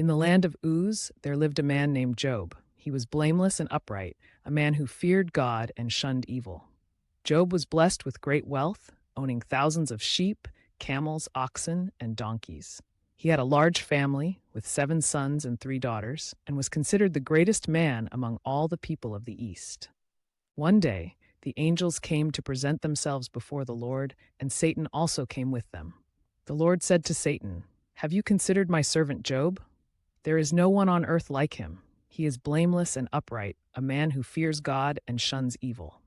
In the land of Uz, there lived a man named Job. He was blameless and upright, a man who feared God and shunned evil. Job was blessed with great wealth, owning thousands of sheep, camels, oxen, and donkeys. He had a large family, with 7 sons and 3 daughters, and was considered the greatest man among all the people of the East. One day, the angels came to present themselves before the Lord, and Satan also came with them. The Lord said to Satan, "Have you considered my servant Job? There is no one on earth like him. He is blameless and upright, a man who fears God and shuns evil."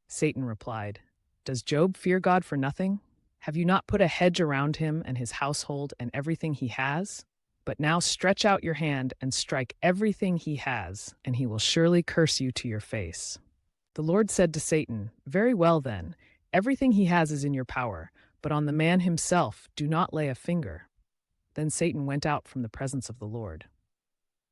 Satan replied, "Does Job fear God for nothing? Have you not put a hedge around him and his household and everything he has? But now stretch out your hand and strike everything he has, and he will surely curse you to your face." The Lord said to Satan, "Very well then, everything he has is in your power, but on the man himself do not lay a finger." Then Satan went out from the presence of the Lord.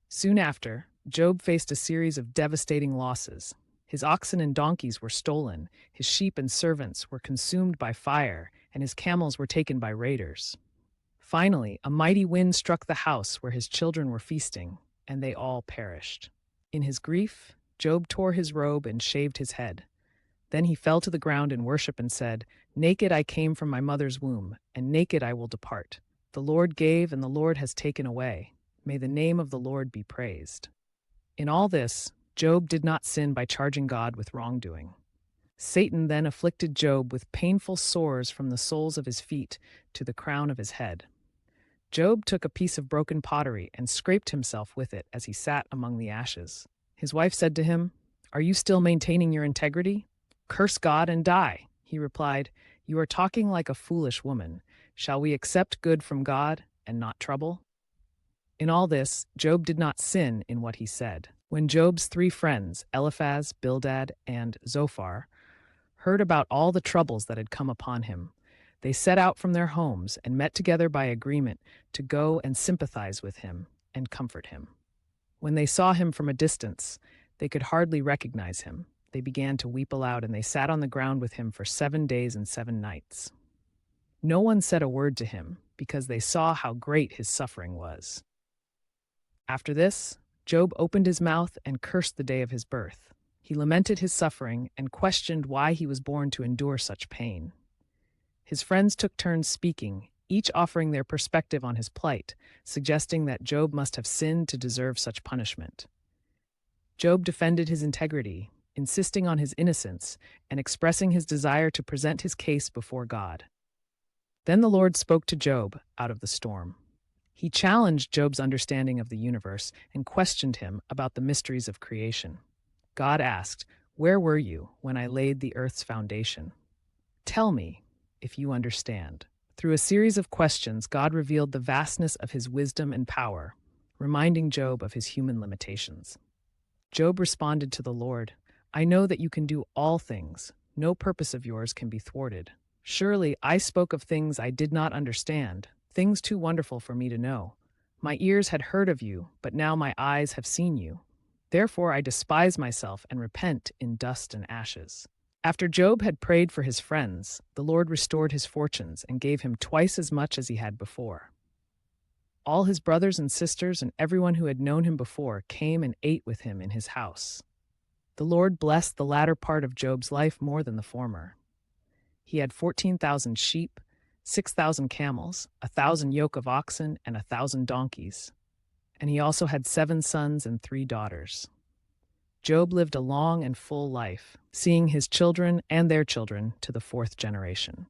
Soon after, Job faced a series of devastating losses. His oxen and donkeys were stolen, his sheep and servants were consumed by fire, and his camels were taken by raiders. Finally, a mighty wind struck the house where his children were feasting, and they all perished. In his grief, Job tore his robe and shaved his head. Then he fell to the ground in worship and said, "Naked I came from my mother's womb, and naked I will depart. The Lord gave, and the Lord has taken away. May the name of the Lord be praised." In all this, Job did not sin by charging God with wrongdoing. Satan then afflicted Job with painful sores from the soles of his feet to the crown of his head. Job took a piece of broken pottery and scraped himself with it as he sat among the ashes. His wife said to him, "Are you still maintaining your integrity? Curse God and die." He replied, "You are talking like a foolish woman. Shall we accept good from God and not trouble?" In all this, Job did not sin in what he said. When Job's 3 friends, Eliphaz, Bildad, and Zophar, heard about all the troubles that had come upon him, they set out from their homes and met together by agreement to go and sympathize with him and comfort him. When they saw him from a distance, they could hardly recognize him. They began to weep aloud, and they sat on the ground with him for 7 days and 7 nights. No one said a word to him, because they saw how great his suffering was. After this, Job opened his mouth and cursed the day of his birth. He lamented his suffering and questioned why he was born to endure such pain. His friends took turns speaking, each offering their perspective on his plight, suggesting that Job must have sinned to deserve such punishment. Job defended his integrity, insisting on his innocence and expressing his desire to present his case before God. Then the Lord spoke to Job out of the storm. He challenged Job's understanding of the universe and questioned him about the mysteries of creation. God asked, "Where were you when I laid the earth's foundation? Tell me, if you understand." Through a series of questions, God revealed the vastness of his wisdom and power, reminding Job of his human limitations. Job responded to the Lord, "I know that you can do all things. No purpose of yours can be thwarted. Surely I spoke of things I did not understand, things too wonderful for me to know. My ears had heard of you, but now my eyes have seen you. Therefore I despise myself and repent in dust and ashes." After Job had prayed for his friends, the Lord restored his fortunes and gave him twice as much as he had before. All his brothers and sisters and everyone who had known him before came and ate with him in his house. The Lord blessed the latter part of Job's life more than the former. He had 14,000 sheep, 6,000 camels, 1,000 yoke of oxen, and 1,000 donkeys. And he also had 7 sons and 3 daughters. Job lived a long and full life, seeing his children and their children to the 4th generation.